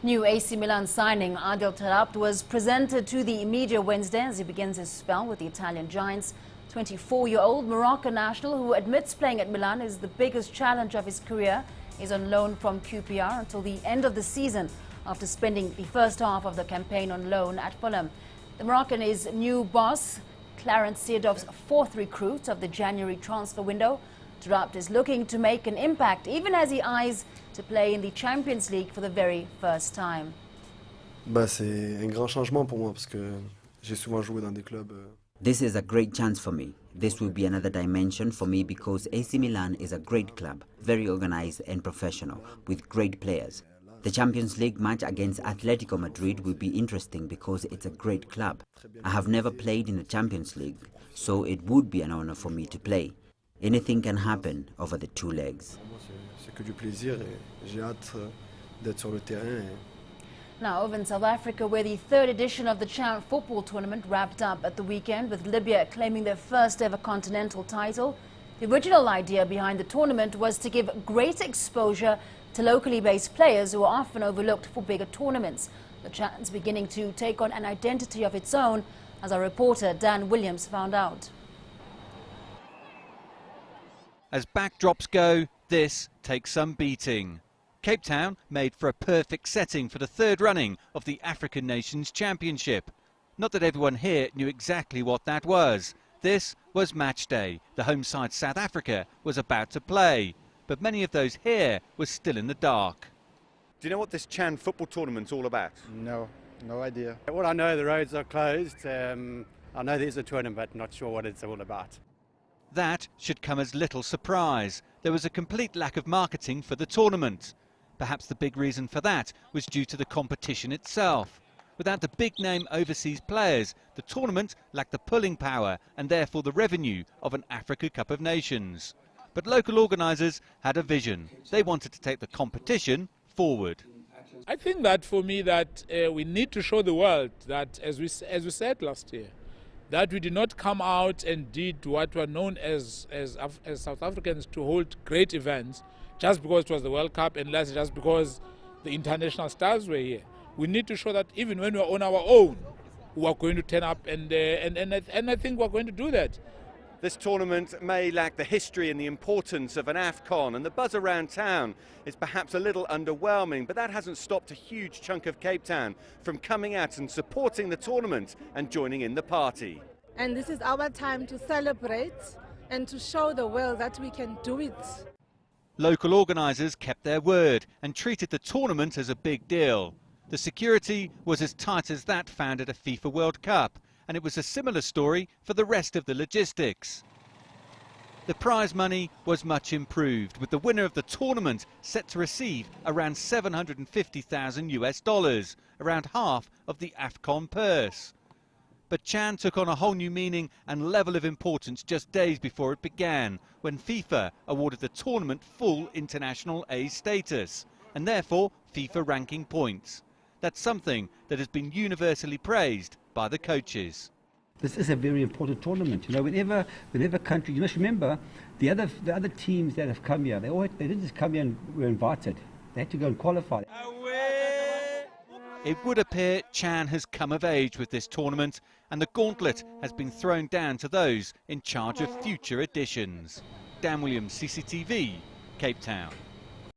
New AC Milan signing Adel Taarabt was presented to the media Wednesday as he begins his spell with the Italian giants. 24-year-old Moroccan national, who admits playing at Milan is the biggest challenge of his career, is on loan from QPR until the end of the season after spending the first half of the campaign on loan at Fulham. The Moroccan is new boss Clarence Seedorf's fourth recruit of the January transfer window. Taarabt is looking to make an impact even as he eyes to play in the Champions League for the very first time. C'est un grand changement pour moi parce que j'ai souvent joué dans des clubs. This is a great chance for me. This will be another dimension for me because AC Milan is a great club, very organized and professional, with great players. The Champions League match against Atletico Madrid will be interesting because it's a great club. I have never played in the Champions League, so it would be an honor for me to play. Anything can happen over the two legs. C'est que du plaisir et j'ai hâte d'être sur le terrain. Now over in South Africa, where the third edition of the Chan football tournament wrapped up at the weekend, with Libya claiming their first ever continental title. The original idea behind the tournament was to give greater exposure to locally based players who are often overlooked for bigger tournaments. The Chan's beginning to take on an identity of its own, as our reporter Dan Williams found out. As backdrops go, this takes some beating. Cape Town made for a perfect setting for the third running of the African Nations Championship. Not that everyone here knew exactly what that was. This was match day. The home side South Africa was about to play, but many of those here were still in the dark. Do you know what this Chan football tournament's all about? No idea. Well, I know the roads are closed. I know there's a tournament, not sure what it's all about. That should come as little surprise. There was a complete lack of marketing for the tournament. Perhaps the big reason for that was due to the competition itself. Without the big-name overseas players, the tournament lacked the pulling power and therefore the revenue of an Africa Cup of Nations. But local organisers had a vision. They wanted to take the competition forward. I think that for me that we need to show the world that, as we said last year, that we did not come out and did what were known as South Africans to hold great events just because it was the World Cup and less just because the international stars were here. We need to show that even when we're on our own, we are going to turn up and I think we're going to do that. This tournament may lack the history and the importance of an AFCON, and the buzz around town is perhaps a little underwhelming, but that hasn't stopped a huge chunk of Cape Town from coming out and supporting the tournament and joining in the party. And this is our time to celebrate and to show the world that we can do it. Local organisers kept their word and treated the tournament as a big deal. The security was as tight as that found at a FIFA World Cup, and it was a similar story for the rest of the logistics. The prize money was much improved, with the winner of the tournament set to receive around $750,000, around half of the AFCON purse. But Chan took on a whole new meaning and level of importance just days before it began, when FIFA awarded the tournament full international A status, and therefore FIFA ranking points. That's something that has been universally praised by the coaches. This is a very important tournament. You know, whenever country, you must remember the other teams that have come here. They didn't just come here and were invited. They had to go and qualify. It would appear Chan has come of age with this tournament, and the gauntlet has been thrown down to those in charge of future editions. Dan Williams, CCTV, Cape Town.